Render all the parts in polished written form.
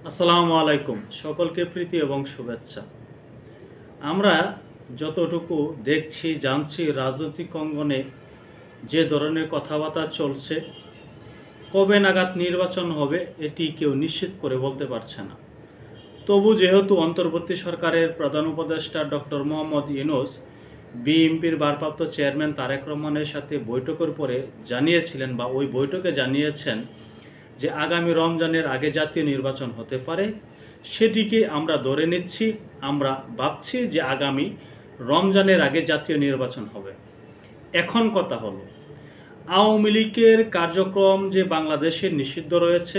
আসসালামু আলাইকুম, সকলকে প্রীতি এবং শুভেচ্ছা। আমরা যতটুকু দেখছি জানছি রাজনৈতিক অঙ্গনে যে ধরনের কথাবার্তা চলছে, কবে নাগাদ নির্বাচন হবে এটি কেউ নিশ্চিত করে বলতে পারছে না। তবু যেহেতু অন্তর্বর্তী সরকারের প্রধান উপদেষ্টা ডক্টর মোহাম্মদ ইউনূস বিএনপির ভারপ্রাপ্ত চেয়ারম্যান তারেক রহমানের সাথে বৈঠকের পরে জানিয়েছিলেন বা ওই বৈঠকে জানিয়েছেন যে আগামী রমজানের আগে জাতীয় নির্বাচন হতে পারে, সেটিকে আমরা ধরে নিচ্ছি। আমরা ভাবছি যে আগামী রমজানের আগে জাতীয় নির্বাচন হবে। এখন কথা হলো, আওয়ামী লীগের কার্যক্রম যে বাংলাদেশে নিষিদ্ধ রয়েছে,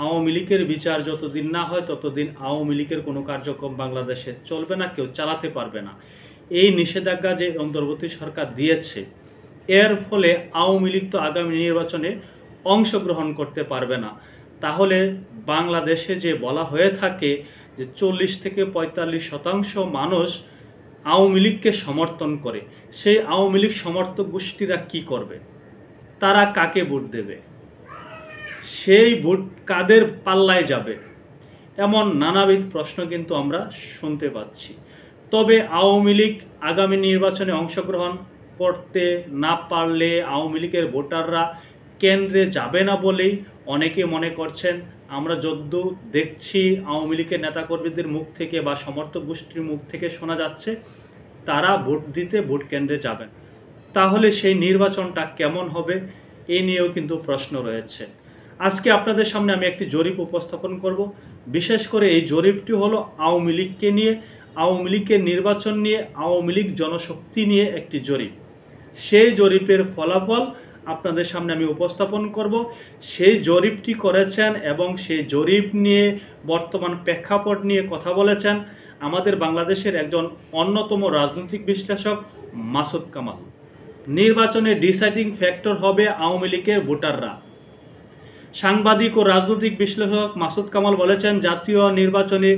আওয়ামী লীগের বিচার যতদিন না হয় ততদিন আওয়ামী লীগের কোনো কার্যক্রম বাংলাদেশে চলবে না, কেউ চালাতে পারবে না। এই নিষেধাজ্ঞা যে অন্তর্বর্তী সরকার দিয়েছে, এর ফলে আওয়ামী লীগ তো আগামী নির্বাচনে অংশগ্রহণ করতে পারবে না। তাহলে বাংলাদেশে যে বলা হয়ে থাকে যে 40 থেকে 45% মানুষ আওয়ামী লীগকে সমর্থন করে, সেই আওয়ামী লীগ সমর্থক গোষ্ঠীরা কি করবে? তারা কাকে ভোট দেবে? সেই ভোট কাদের পাল্লায় যাবে? এমন নানাবিধ প্রশ্ন কিন্তু আমরা শুনতে পাচ্ছি। তবে আওয়ামী লীগ আগামী নির্বাচনে অংশগ্রহণ করতে না পারলে আওয়ামী লীগের ভোটাররা কেন্দ্রে যাবে না বলেই অনেকে মনে করছেন। আমরা যদ্দূর দেখছি আওয়ামী লীগের নেতাকর্মীদের মুখ থেকে বা সমর্থক গোষ্ঠীর মুখ থেকে শোনা যাচ্ছে তারা ভোট দিতে ভোট কেন্দ্রে যাবেন। তাহলে সেই নির্বাচনটা কেমন হবে এ নিয়েও কিন্তু প্রশ্ন রয়েছে। আজকে আপনাদের সামনে আমি একটি জরিপ উপস্থাপন করব। বিশেষ করে এই জরিপটি হলো আওয়ামী লীগকে নিয়ে, আওয়ামী লীগের নির্বাচন নিয়ে, আওয়ামী লীগ জনশক্তি নিয়ে একটি জরিপ। সেই জরিপের ফলাফল আপনাদের সামনে আমি উপস্থাপন করব। সেই জরিপটি করেছেন এবং সেই জরিপ নিয়ে বর্তমান প্রেক্ষাপট নিয়ে কথা বলেছেন আমাদের বাংলাদেশের একজন অন্যতম রাজনৈতিক বিশ্লেষক মাসুদ কামাল। নির্বাচনে ডিসাইডিং ফ্যাক্টর হবে আওয়ামী লীগের ভোটাররা। সাংবাদিক ও রাজনৈতিক বিশ্লেষক মাসুদ কামাল বলেছেন, জাতীয় নির্বাচনে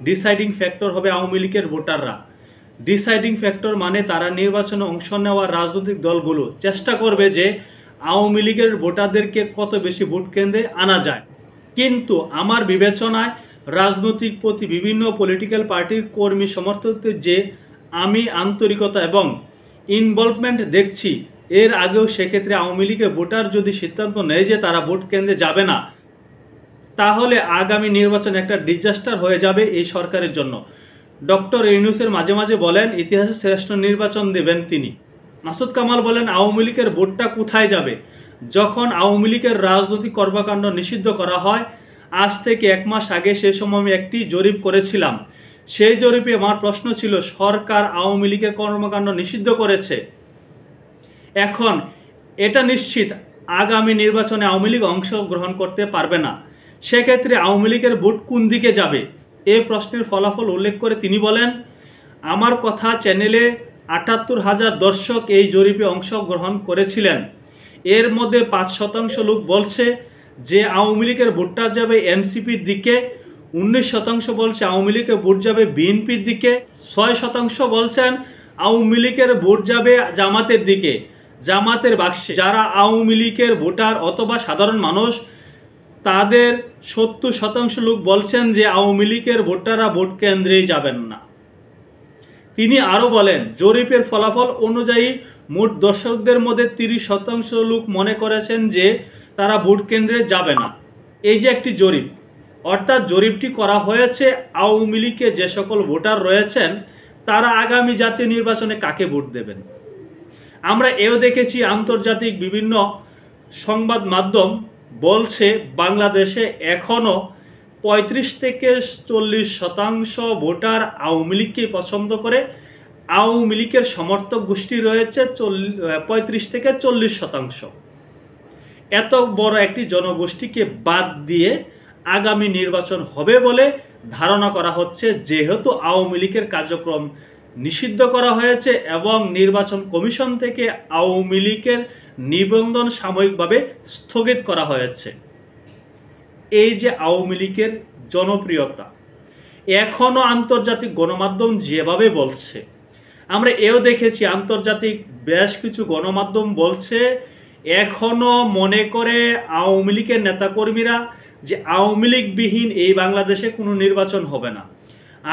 ডিসাইডিং ফ্যাক্টর হবে আওয়ামী লীগের ভোটাররা। ডিসাইডিং ফ্যাক্টর মানে তারা নির্বাচনে অংশ নেওয়া রাজনৈতিক দলগুলো চেষ্টা করবে যে আওয়ামী লীগের ভোটারদেরকে কত বেশি ভোট কেন্দ্রে আনা যায়। কিন্তু আমার বিবেচনায় রাজনৈতিক প্রতি বিভিন্ন পলিটিক্যাল পার্টির কর্মী সমর্থকদের যে আমি আন্তরিকতা এবং ইনভলভমেন্ট দেখছি, এর আগেও সেক্ষেত্রে আওয়ামী লীগের ভোটার যদি সিদ্ধান্ত নেয় যে তারা ভোট কেন্দ্রে যাবে না, তাহলে আগামী নির্বাচন একটা ডিজাস্টার হয়ে যাবে এই সরকারের জন্য। ডক্টর ইউনূসের মাঝে মাঝে বলেন ইতিহাসে শ্রেষ্ঠ নির্বাচন দেবেন তিনি। মাসুদ কামাল বলেন আওয়ামী লীগের ভোটটা কোথায় যাবে? যখন আওয়ামী লীগের রাজনৈতিক কর্মকাণ্ড নিষিদ্ধ করা হয়, আজ থেকে 1 মাস আগে সে সময় আমি একটি জরিপ করেছিলাম। সেই জরিপে আমার প্রশ্ন ছিল, সরকার আওয়ামী লীগের কর্মকাণ্ড নিষিদ্ধ করেছে, এখন এটা নিশ্চিত আগামী নির্বাচনে আওয়ামী লীগ অংশগ্রহণ করতে পারবে না, সেক্ষেত্রে আওয়ামী লীগের ভোট কোন দিকে যাবে? এই প্রশ্নের ফলাফল উল্লেখ করে তিনি বলেন, আমার কথা চ্যানেলে ৭৮,০০০ দর্শক এই জরিপে অংশগ্রহণ করেছিলেন। এর মধ্যে ৫% লোক বলছে যে আওয়ামী লীগের ভোটটা যাবে এনসিপির দিকে, ১৯% বলছে আওয়ামী লীগের ভোট যাবে বিএনপির দিকে, ৬% বলছেন আওয়ামী লীগের ভোট যাবে জামাতের দিকে, জামাতের বাক্সে। যারা আওয়ামী লীগের ভোটার অথবা সাধারণ মানুষ, তাদের ৭০% লোক বলছেন যে আওয়ামী লীগের ভোটাররা ভোট কেন্দ্রেই যাবেন না। তিনি আরও বলেন, জরিপের ফলাফল অনুযায়ী মোট দর্শকদের মধ্যে ৩০% লোক মনে করেছেন যে তারা ভোট কেন্দ্রে যাবে না। এই যে একটি জরিপ, অর্থাৎ জরিপটি করা হয়েছে আওয়ামী লীগে যে সকল ভোটার রয়েছেন তারা আগামী জাতীয় নির্বাচনে কাকে ভোট দেবেন। আমরা এও দেখেছি আন্তর্জাতিক বিভিন্ন সংবাদ মাধ্যম বলছে বাংলাদেশে এখনও ৩৫ থেকে ৪০% ভোটার আওয়ামী লীগকে পছন্দ করে। আওয়ামী লীগের সমর্থক গোষ্ঠী রয়েছে ৩৫ থেকে ৪০%। এত বড় একটি জনগোষ্ঠীকে বাদ দিয়ে আগামী নির্বাচন হবে বলে ধারণা করা হচ্ছে, যেহেতু আওয়ামী লীগের কার্যক্রম নিষিদ্ধ করা হয়েছে এবং নির্বাচন কমিশন থেকে আওয়ামী লীগের নিবন্ধন সাময়িকভাবে স্থগিত করা হয়েছে। এই যে আওয়ামী লীগের জনপ্রিয়তা, এখনও আন্তর্জাতিক গণমাধ্যম যেভাবে বলছে, আমরা এও দেখেছি আন্তর্জাতিক বেশ কিছু গণমাধ্যম বলছে এখনও মনে করে আওয়ামী লীগের নেতাকর্মীরা যে আওয়ামী লীগবিহীন এই বাংলাদেশে কোনো নির্বাচন হবে না,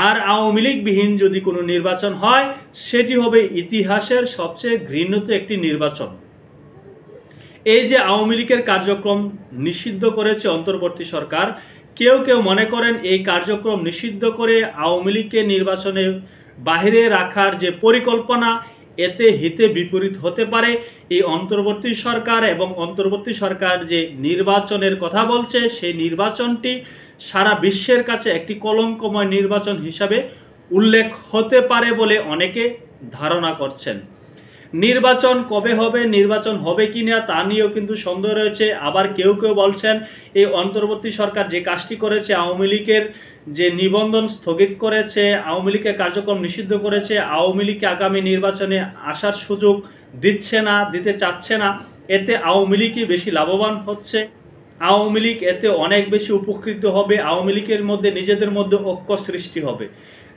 আর আওয়ামী লীগবিহীন যদি কোনো নির্বাচন হয় সেটি হবে ইতিহাসের সবচেয়ে ঘৃণিত একটি নির্বাচন। এই যে আওয়ামী লীগের কার্যক্রম নিষিদ্ধ করেছে অন্তর্বর্তী সরকার, কেউ কেউ মনে করেন এই কার্যক্রম নিষিদ্ধ করে আওয়ামী লীগকে নির্বাচনে বাহিরে রাখার যে পরিকল্পনা, এতে হিতে বিপরীত হতে পারে। এই অন্তর্বর্তী সরকার এবং অন্তর্বর্তী সরকার যে নির্বাচনের কথা বলছে, সেই নির্বাচনটি সারা বিশ্বের কাছে একটি কলঙ্কময় নির্বাচন হিসাবে উল্লেখ হতে পারে বলে অনেকে ধারণা করছেন। নির্বাচন কবে হবে, নির্বাচন হবে কিনা তা নিয়েও কিন্তু সন্দেহ রয়েছে। আবার কেউ কেউ বলছেন এই অন্তর্বর্তী সরকার যে কাজটি করেছে, আওয়ামী লীগের যে নিবন্ধন স্থগিত করেছে, আওয়ামী লীগের কার্যক্রম নিষিদ্ধ করেছে, আওয়ামী লীগকে আগামী নির্বাচনে আসার সুযোগ দিচ্ছে না, দিতে চাচ্ছে না, এতে আওয়ামী লীগই বেশি লাভবান হচ্ছে, আওয়ামী লীগ এতে অনেক বেশি উপকৃত হবে, আওয়ামী লীগের মধ্যে নিজেদের মধ্যে ঐক্য সৃষ্টি হবে।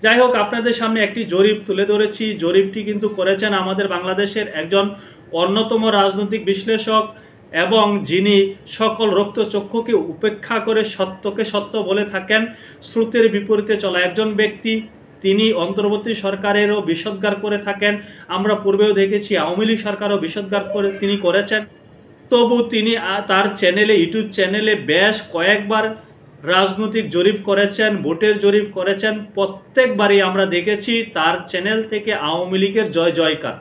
যাই হোক, আপনাদের সামনে একটি জরিপ তুলে ধরেছি। জরিপটি কিন্তু করেছেন আমাদের বাংলাদেশের একজন অন্যতম রাজনৈতিক বিশ্লেষক এবং যিনি সকল রক্তচক্ষুকে উপেক্ষা করে সত্যকে সত্য বলে থাকেন, স্রোতের বিপরীতে চলা একজন ব্যক্তি। তিনি অন্তর্বর্তী সরকারেরও বিষোদ্গার করে থাকেন। আমরা পূর্বেও দেখেছি আওয়ামী লীগ সরকারও বিষোদ্গার করে তিনি করেছেন। তবু তিনি তার চ্যানেলে, ইউটিউব চ্যানেলে বেশ কয়েকবার রাজনৈতিক জরিপ করেছেন, ভোটের জরিপ করেছেন। প্রত্যেকবারই আমরা দেখেছি তার চ্যানেল থেকে আওয়ামী লীগের জয় জয়কার,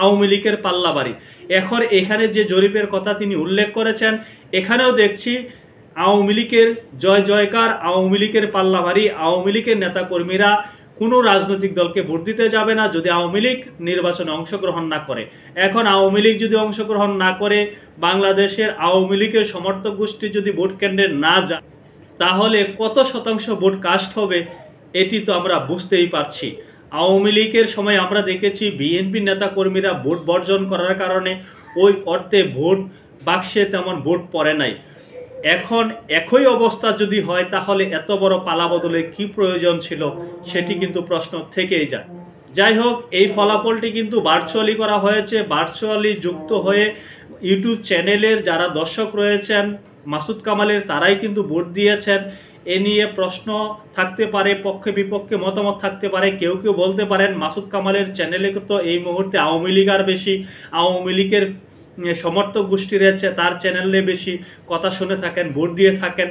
আওয়ামী লীগের পাল্লাবাড়ি। এখন এখানে যে জরিপের কথা তিনি উল্লেখ করেছেন, এখানেও দেখছি আওয়ামী লীগের জয় জয়কার, আওয়ামী লীগের পাল্লাবাড়ি। আওয়ামী লীগের নেতাকর্মীরা কোনো রাজনৈতিক দলকে ভোট দিতে যাবে না যদি আওয়ামী লীগ নির্বাচনে অংশগ্রহণ না করে। এখন আওয়ামী লীগ যদি অংশগ্রহণ না করে, বাংলাদেশের আওয়ামী লীগের সমর্থক গোষ্ঠী যদি ভোট কেন্দ্রে না যায়, তাহলে কত শতাংশ ভোট কাস্ট হবে এটি তো আমরা বুঝতেই পারছি। আওয়ামী লীগের সময় আমরা দেখেছি বিএনপি নেতাকর্মীরা ভোট বর্জন করার কারণে ওই অর্থে ভোট বাক্সে তেমন ভোট পড়ে নাই। এখন একই অবস্থা যদি হয়, তাহলে এত বড় পালা বদলের কি প্রয়োজন ছিল, সেটি কিন্তু প্রশ্ন থেকেই যায়। যাই হোক, এই ফলাফলটি কিন্তু ভার্চুয়ালি করা হয়েছে। ভার্চুয়ালি যুক্ত হয়ে ইউটিউব চ্যানেলের যারা দর্শক রয়েছেন মাসুদ কামালের, তারাই কিন্তু ভোট দিয়েছেন। এ নিয়ে প্রশ্ন থাকতে পারে, পক্ষে বিপক্ষে মতামত থাকতে পারে। কেউ কেউ বলতে পারেন মাসুদ কামালের চ্যানেলে তো এই মুহূর্তে আওয়ামী লীগ আর বেশি, আওয়ামী লীগের সমর্থক গোষ্ঠী রয়েছে, তার চ্যানেলে বেশি কথা শুনে থাকেন, ভোট দিয়ে থাকেন।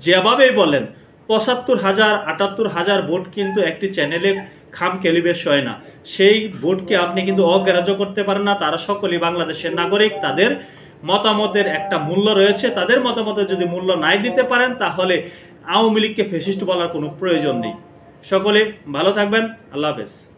যেভাবেই বলেন, ৭৫,০০০ ৭৮,০০০ ভোট কিন্তু একটি চ্যানেলে খামখেয়ালি বেশ হয় না। সেই ভোটকে আপনি কিন্তু অগ্রাহ্য করতে পারেন না। তারা সকলেই বাংলাদেশের নাগরিক, তাদের মতামতের একটা মূল্য রয়েছে। তাদের মতামতের যদি মূল্য নাই দিতে পারেন, তাহলে আওয়ামী লীগকে ফ্যাসিস্ট বলার কোনো প্রয়োজন নেই। সকলে ভালো থাকবেন। আল্লাহ হাফেজ।